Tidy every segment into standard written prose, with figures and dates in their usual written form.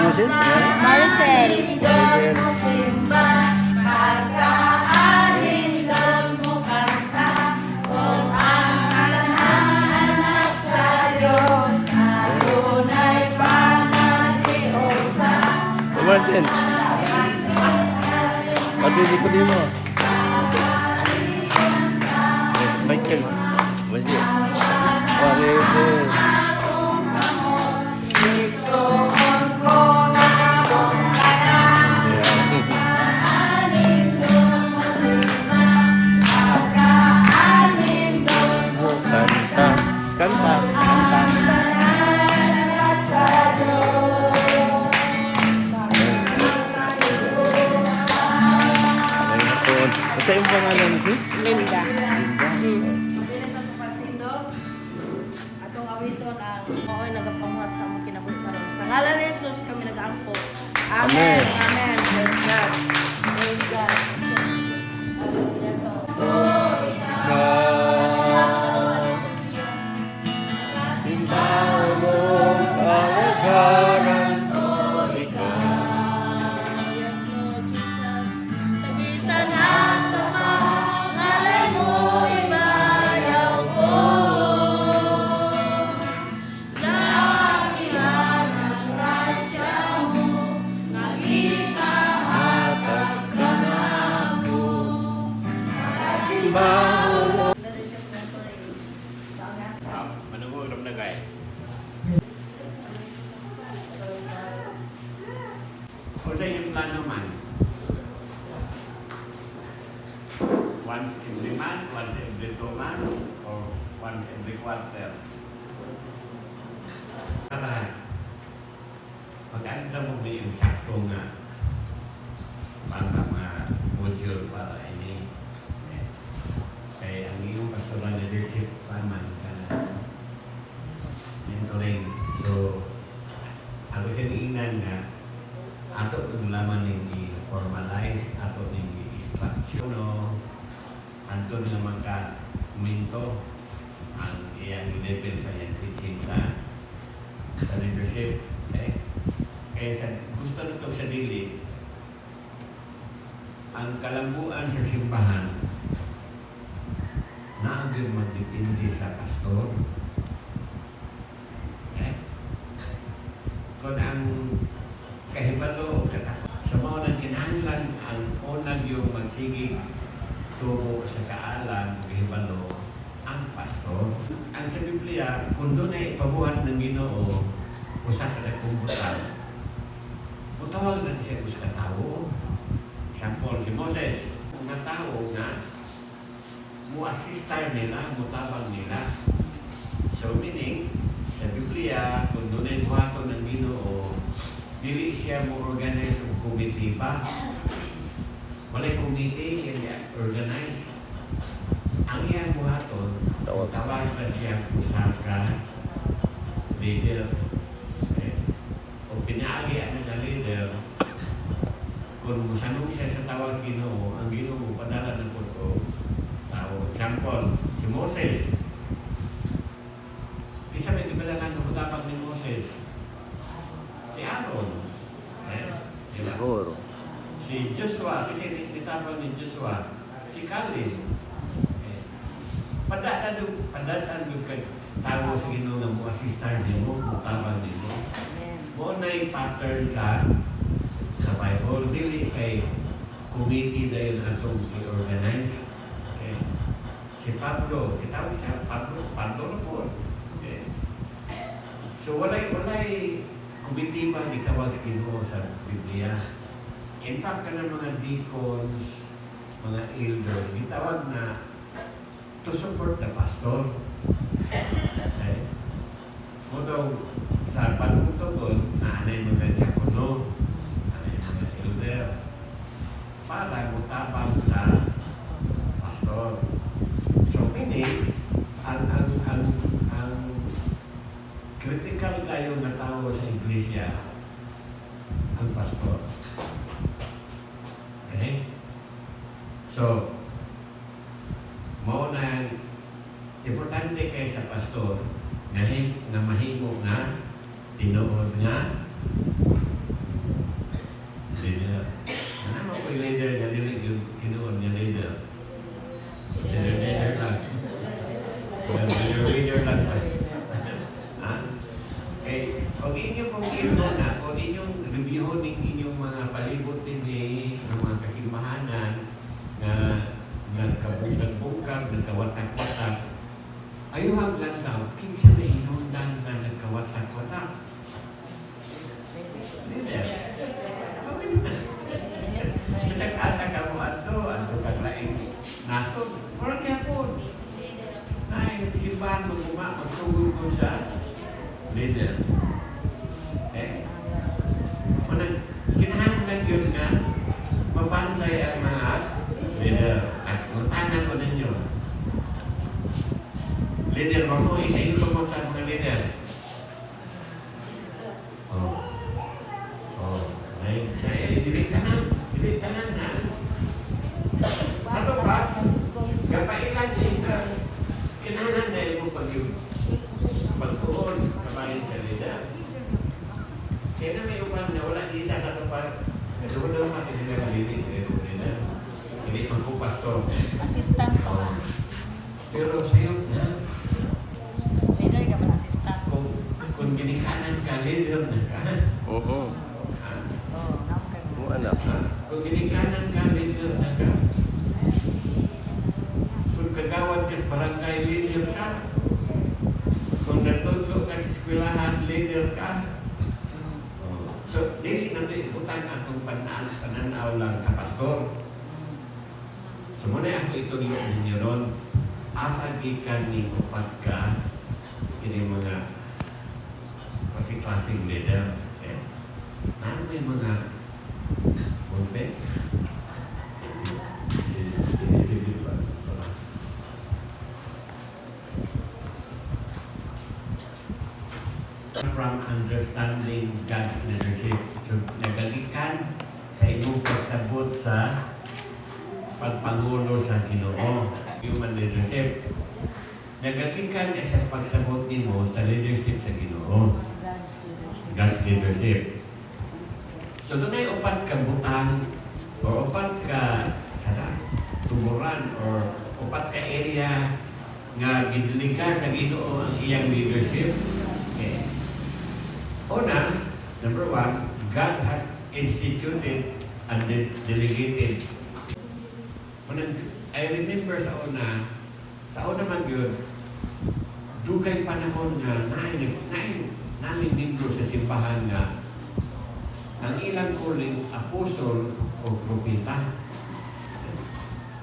mo sis? Maricel. Martin. Pagdidikuli mo. Michael. Masih. Maricel. Kanta. Sa iyong pangalan, sis? Linda. Pinita sa pagtindog, atong awiton ang mao'y nagapamuhat sa among kinabuhi karon. Sa ngalan ni Jesus kami nag-aampo. Amen. Amen. Praise God. Praise God. Hallelujah. So, yes, Lord Jesus. Sa bisa na sa pangalan mo, ibayaw ko. Lakihan ang grasya mo, nagikahatag ka na mo. Manungulong na guys. O sa inyong plano man, once every month, once every 2 months, or once every quarter. Para maganda mo yung sakto nga para mga module para ini. Kaya ang iyong pastoral leadership paman ka na mentoring. So, ako siya niinan nga ato kung laman yung i-formalize, ato yung i-structure, no? Anto nila magka-minto ang iyang level sa iyang teaching sa leadership. Okay? Kaya gusto nito sa dili, ang kalambuan sa simbahan na agad magdepende sa pastor. Okay? Kung ang kahibalo, sa mga nagkinahanglan ang unang yung magsigig tubo sa kaalam, kahibalo, ang pastor. Ang sa Biblia, kung doon ay pabuhat ng Ginoo, usa ka na kumbutan, mutawag na siya usa ka tao. Example, si Moses, mga tao nga, mu-assistar nila, mutabang nila. So meaning, sa Biblia, kung doon ay buhaton ng Ginoo, dili siya mo organize o committee pa. Walay committee, siya niya organize. Ang iyang buhaton, tawag na siya usa ka leader. Okay. O pinaagi ang mga leader, kung musanong siya sa tawag Ginoo, ang Ginoo padala ng puto. Tao, example, si Moses. Di sa may ibalangan ng utapag ni Moses. Si Aaron. Diba? Siguro. Si Joshua, kasi nitapang ni Joshua, si Calvin. Padaan yung tao sa Ginoo ng mga assistant mo, utapag mo. Mo na yung pattern sa Bible, dili kay committee dahil atong i-organize. Si Pablo, itawag siya, Pablo na po. So walay committee ba gitawag sa Ginoo sa Biblia. In fact, ka ng mga deacons, mga elder, gitawag na to support the pastor. Okay? Mo daw, sa pagtutugon, naanay mga diakono, naanay mga elder, para mutabang sa pastor. So, meaning, ang critical kayo na tao sa iglesia, ang pastor. Okay? So, mao na importante kay sa pastor na mahimo nga tinuod nga Leader. Ano mo ko leader nga dili yung tinuod niya leader? Leader lang. Leader lang ba? Ha? Eh, kung inyo pong na, kung inyong reviewon ng inyong mga palibot din ng mga kasimbahanan na nagkabungkag-bungkag, nagkawatak-watak, ayaw hanglan daw, kinsa na inundan na nagkawatak-watak. Leader. Masag-asa ka mo ato kaglaing nasod. Parang kaya po. Ay, simbahan mo magsugod ko sa leader. Kinahanglan yun nga, mabansay ang mga leader. At untanan ko ninyo. Leader mo, isa yung pamot sa mga leader. Dili tanan na. Ano ba? Kapailan din sa kinahanglan dahil mo pagtuon kabayan sa leader. Kaya na may upang na wala di sa tato pa. Naduwa na natin nila malinig. Hindi man po pastor. Assistant pa ba? Pero sa'yo na. Leader ka ba assistant? Kung ginikanan ka, leader na ka. Oo. Oo, nakakay mo. Kung anak. Kung ginikanan ka, leader na ka. Kung kagawad ka sa barangay, leader ka. Kung natutlo ka sa eskwelahan, leader ka. So, dili na ito iputan atong pananaw lang sa pastor. So, muna ako itong ninyo ron. Asa gikan ni upat ka kini mga klaseng leader. Ano may mga mulpe? From understanding God's leadership. So, nagalikan sa imong pagsabot sa pagpangulo sa Ginoo. Human leadership. Nagalikan sa pagsabot nimo sa leadership sa Ginoo. God's leadership. So, doon ay upat ka butang o upat ka tumuran or upat ka area nga gidilikan sa Ginoo ang iyang leadership. Okay. Una, number one, God has instituted and delegated. I remember sa una man yun, dugay panahon nga namin membro sa simbahan nga ang ilang calling apostol o propeta.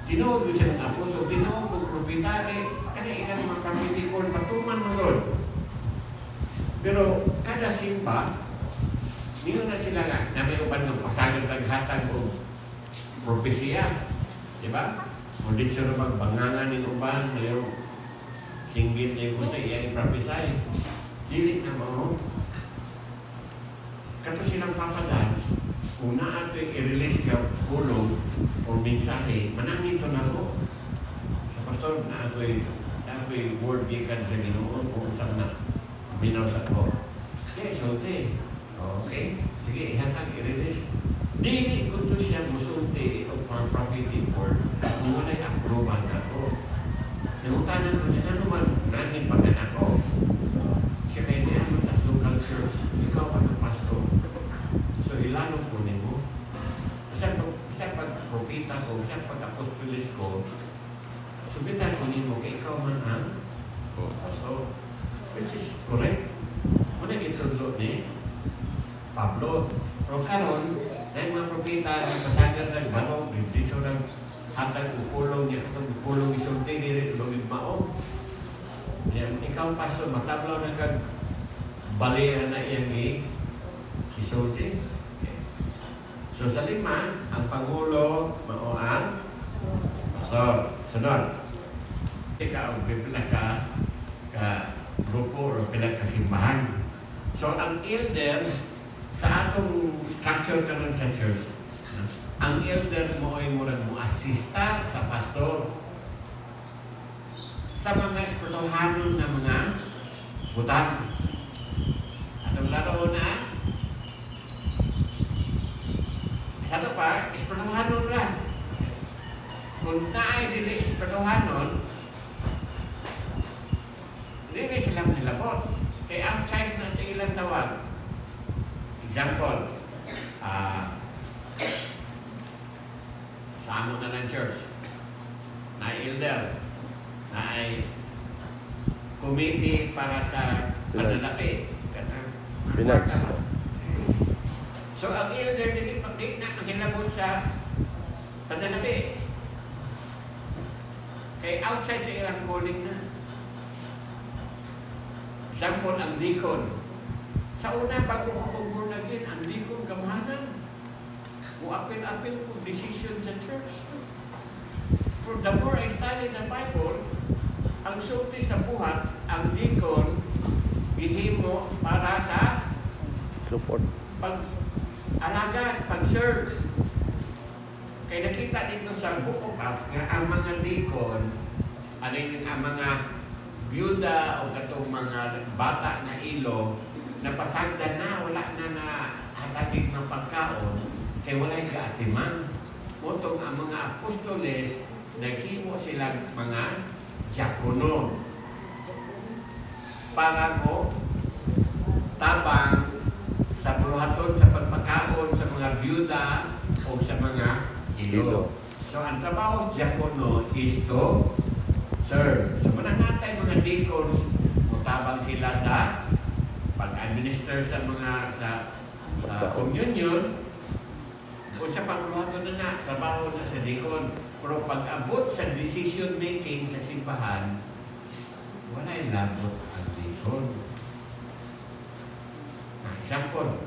Tinuod ko siya ng apostol, tinuod ko propeta, kaya ilang mga kapitikon, patuman mo yun. Pero kada simba, niyo na sila na may uban ng pasagan taghatag o propesya. Diba? Kung di siya magbangangan ng uban, mayroong singgit niya kung sa iya iprophesy. Dili na mo. Kato silang papadan, kung na ito i-release ka ulong o mensahe, manangito na ko. Sa pastor, na ito'y word gikan sa Ginoo kung saan na minaw sa ko. Okay, sulti. Okay. Sige, ihatag, i-release. Dili ko to siya musulti o prophetic word kung wala'y approval na ko. Nangutanan ko niya, ano man natin pagkanak ko? Siya kayo niya, ano tas local church, ikaw pa ng pastor. So, ilanong ko niyo mo. Siya pag-propita ko, siya pag-apostolis ko, subitan ko niyo, kaya ikaw man ang pastor. Which is correct. Muna gitudlo ni Pablo. Pero karon, dahil mga propeta ng pasagan ng banog, dito ng hatag upulong niya, itong upulong isulti, nila ulong mao. Ikaw, pastor, matablaw na kag balihan na iyang isulti. Okay. So sa lima, ang Pangulo, mao ang pastor. Sunod. Ikaw, pinaka grupo o pinagkasimbahan. So, ang elder, sa atong structure karon sa church, ang elder mo ay murag mo asista sa pastor sa mga espirituhanon na mga butang. Atong laro na espirituhanon ra. Kung naay dili espirituhanon, dili silang nilabot. Kay outside na sa ilang tawag. Example, sa amo na ng church, na elder, na ay committee para sa pananaki. Pinag. So, ang elder, hindi na maghilabot sa pananaki. Kay outside sa ilang calling na. Example, ang deacon. Sa una, bago ko born again, ang deacon kamahanan. Apil-apil po decision sa church. For the more I study the Bible, ang sulti sa buhat, ang deacon, gihimo para sa Support. pag-alaga, pag-serve. Kaya nakita dito sa Book of Acts nga ang mga deacon, ang mga byuda o katong mga bata na ilo, napasagdan na, wala na hatagig ng pagkaon, kaya wala'y kaatiman. Motong ang mga apostoles, naghimo silang mga diakono para mo tabang sa buluhaton sa pagpakaon sa mga byuda o sa mga ilo. So, ang trabaho sa diakono is to serve. So, mananatay mga deacons, mutabang sila sa pag-administer sa mga sa communion o sa pagluhaton na trabaho na sa deacon. Pero pag-abot sa decision making sa simbahan, wala yung labot ang deacon. Example,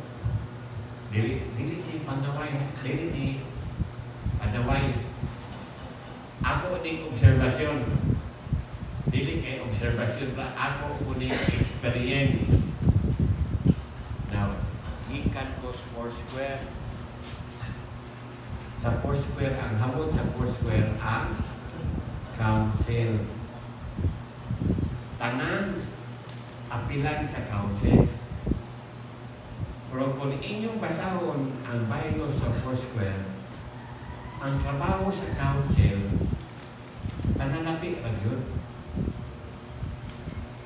dili ni pangaway, dili ni panaway. Ako ni observasyon. Dili kay observasyon ra, ako kuning experience. Now, gikan ko sa Foursquare. Sa Foursquare, ang hamon sa Foursquare ang council. Tanan, apilan sa council. Pero kung inyong basahon ang bylaws sa Foursquare, ang trabaho sa council, pananapit lang yun.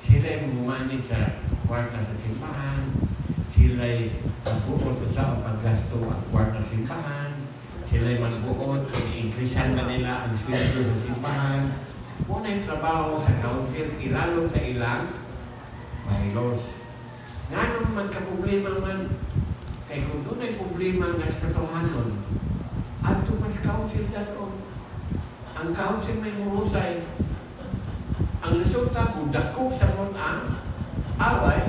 Sila yung manage sa kwarta sa simbahan, sila yung magbuot sa paggasto ang kwarta sa simbahan, sila yung magbuot, i-increasean na nila ang sweldo sa simbahan. Muna yung trabaho sa council, ilalong sa ilang bylaws. Nga nung magka-problema man, kay kung doon ay problema nga sa katohanon, at mas council dato. Ang council may murusay. Ang resulta, budakog sa ang away,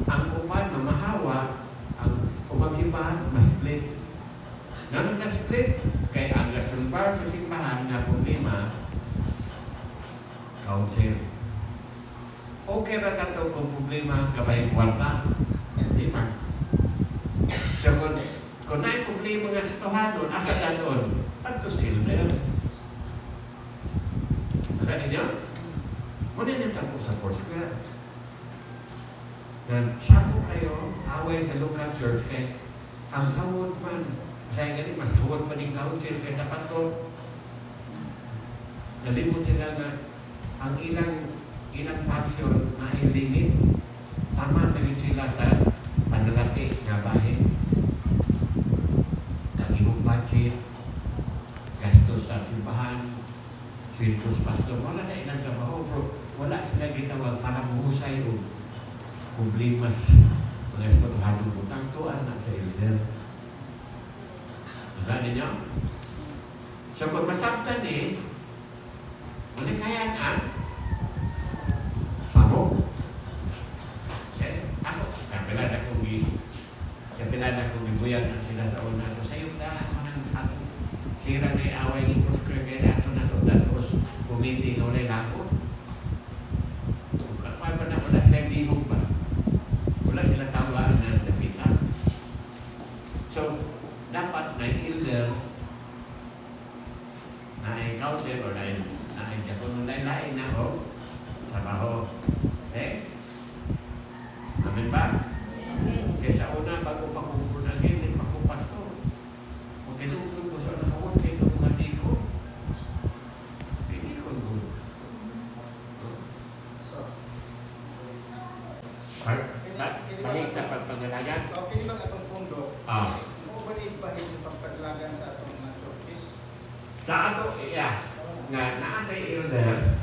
ang upan mamahawa, ang umagsimbahan, mas-split. Ganun na split, kay ang gasulbar sa simbahan na problema, council. Okay na tato kung problema kabay kwarta. Di ba? So kung na problema nga sa tohanon, asa na doon? Pagto sa elder. Baka ninyo? Muna nyo tapo sa Foursquare. Sabo kayo, away sa local church, kay ang hawod man, kasi ganit, mas hawod pa ng council kaysa pastor. Nalimot sila na ang ilang faction na i-limit, tama na rin sila sa panlalaki na bahay. Ang imong budget, gastos sa simbahan, sweldos pastor, wala na ilang trabaho, bro. Wala sila gitawag para mahusay o problemas mga espatuhanong utang tuan na sa elder. Nagano ninyo? So kung masaktan malikhayan samo. Ako, kapilada kong gibuyan ang sila sa una. Sayong na, manang ato. Sira na away ni Foursquare kaya ato na to. Datos, committee na ulay lako. Kung kapay pa na, wala silang dimog pa. Wala silang tawaan na napita. So, dapat na elder na ay council o na ay diakono lain na o trabaho. Okay? Amen ba? Kaya sa una, bago pa kung agin, pa kung pastor. Okay, doon ko sa una, Bahig sa pagpangalagan? Okay, di ba atong pundo? Ah. Mo ba ni bahig sa pagpaglagan sa atong mga churches? Sa ato, iya, nga naatay elder,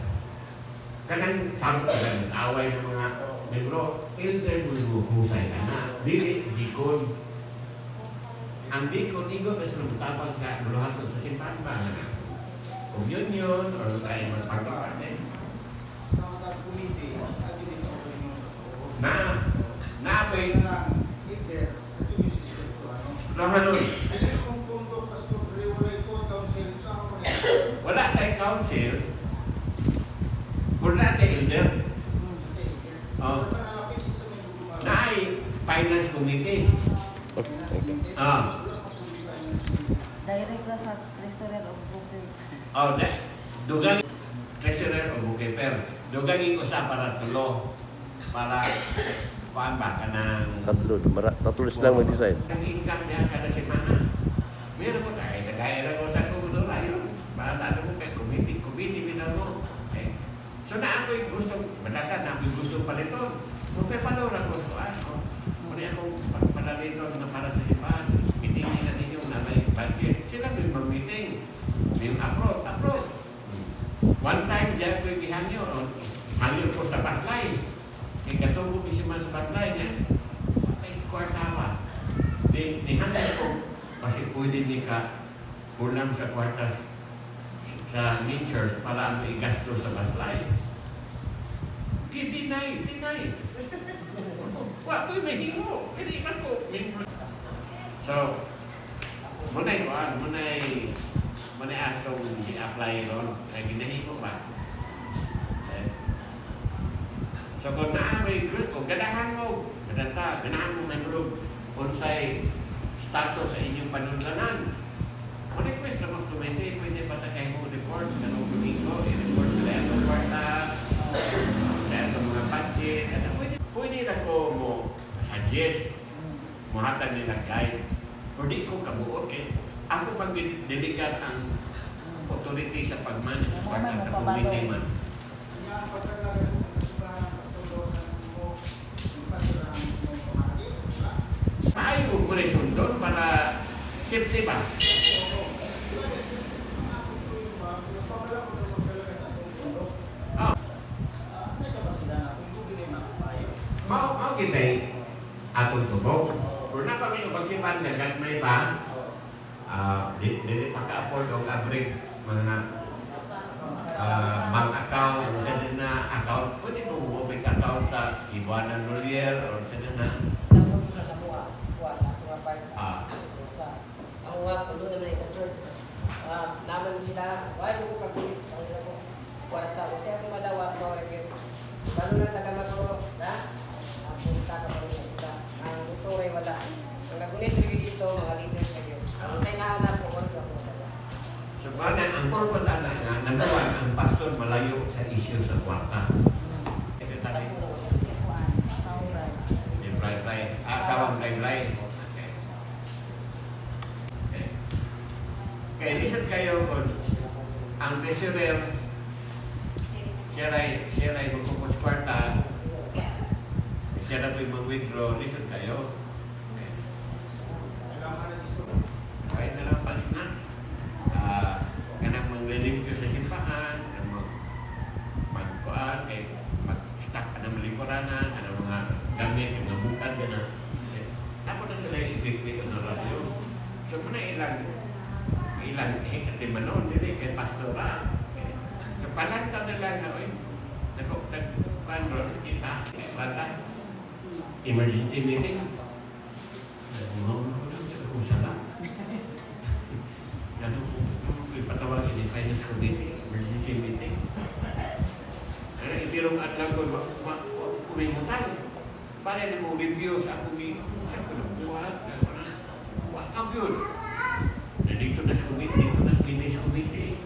kanang sabot ka away ng mga membro, elder mo husay ka na. Dili, dikon. Ang dikon, igo, mas nagtabang sa muluhaton sa simbahan ba nga na? Communion, or tayo magpagpapate. Sa mga committee, at yun ito ang mga Naapay, leader, at yun yung system ko, ano? Rahanon, Hindi kung pundo, pastor, rewalay ko, council, sa ako na wala tayo council, wala tayo elder. Oh. Naay finance committee. Ah. Direct na sa treasurer of Brooklyn. Oh, dugang treasurer o bookkeeper. Dugang ko sa para tulo. Para paan ba ka ng Tatlo silang mag-design. ang income niya kada semana. Meron ko tayo. Nagaya na ko sa kumudura yun. Para natin mo kay committee binaw mo. Okay. So na ako'y gusto, madata na ako'y gusto pa nito. Kung may panura ko, so ano, muli akong panalito na para sa ipan. Meetingin na ninyo na may budget. Sila may mag-meeting. Yung approve. One time, diyan ko'y gihangyo. Hangyo ko sa baslay. Kaya katulog ko siya sa baslay niya. Ay, kwartawa. Hangyo ko, kasi pwede ni ka ulam sa kwartas sa main church para ano igasto sa baslay. Deny. Wa ko'y may hingo. Hindi man ko. So, muna'y ask kong i-apply ron. Kaya ginahin ko ba? So, kung naamay good, o ganahan mo, ganahan mo membro, unsay status sa inyong panunlanan. Request na mga komite, pwede patakay mo report, ganong domingo, i-report sa itong kwarta, sa itong mga budget, pwede na ko mo suggest, mahatag nila guide, o di ko kabuot eh. Ako pag delikat ang authority sa pagmanage sa kwarta sa komite man. Kaya ang pagpaglagan sa pastor, mo, yung pastor ang pamahagi, wala. Maayo ko rin sundon para safety ba? Mau kita atong tubog. Kung na kami yung pagsipan nga gagmay ba, dili maka-afford o abrig mga bank account, ganun na account. Pwede ko open account sa Ibuanan Nolier or ganun na. Sa buwa sa mga part sa ang mga pulo naman yung church naman sila why ko pag-ulit ang nila ko kwarta kasi ako madawa mo rin lalo na taga ko na punta ka pa rin sila ang tuturay wala ang nagunit rin dito mga leaders kayo ang say nahanap ko kung ako talaga So, ang purpose nga, number one, ang pastor malayo sa issue sa kwarta. Sawang right. Okay. Kaya listen kayo kung ang treasurer siya rin magpupos kwarta, siya na po'y mag-withdraw, listen kayo. Okay. Kahit na lang pals na. Kanang mag-relieve sa simbahan, mag-kuan, mag-stack ka ng malingkuranan, kanang mga gamit, yung mga bukan, gano'n. Tapos na sila i-click na radyo. So, muna ilang katimanon, hindi, kay pastora. So, palanta na lang na, nagkuhan ron, kita, bata, emergency meeting. Kung sala. Ganun, ipatawag si Finance Committee, emergency meeting. Itirong at lang ko, kumimutan. Para na mo review sa akong sa kunabuhat. Ang yun. Dito na sa committee, dito na sa Finance Committee.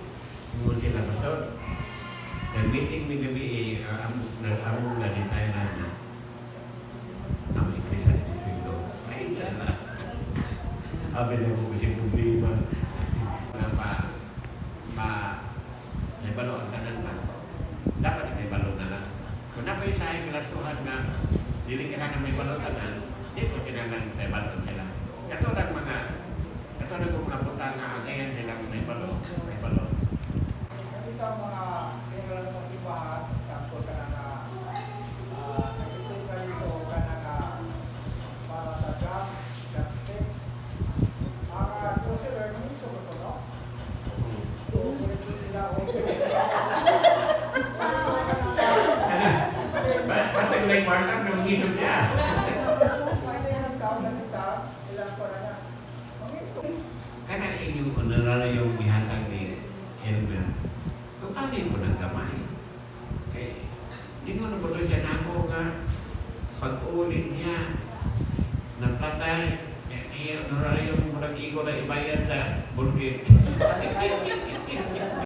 Yung sila pastor. Nag-meeting may gabi, among na-design na aming design ni Sundo. Ay, isa na. Sabi na mo kasi problema. May balo ang tanan ba? Dapat may balo na lang. Kung na pa yung sa'yo kilastuhan na dili ka na may balutanan, di ko kinahanglan may balot sila. Katulad mga puta nga agayan silang may balot. Ito ang mga kailangan mo ibahat, tapos ka na nag-request ka dito ka na para sa job, plastic. Consider mo yung sugot ko, no? Sila o Kasi like Marta, nangisog niya. Kana inyong honorary yung bihatag ni Elmer. Tukanin mo ng kamay. Okay. Hindi mo nabulo siya na ako nga pag-ulit niya ng patay. Honorary yung murag igo na ibayad sa burgit.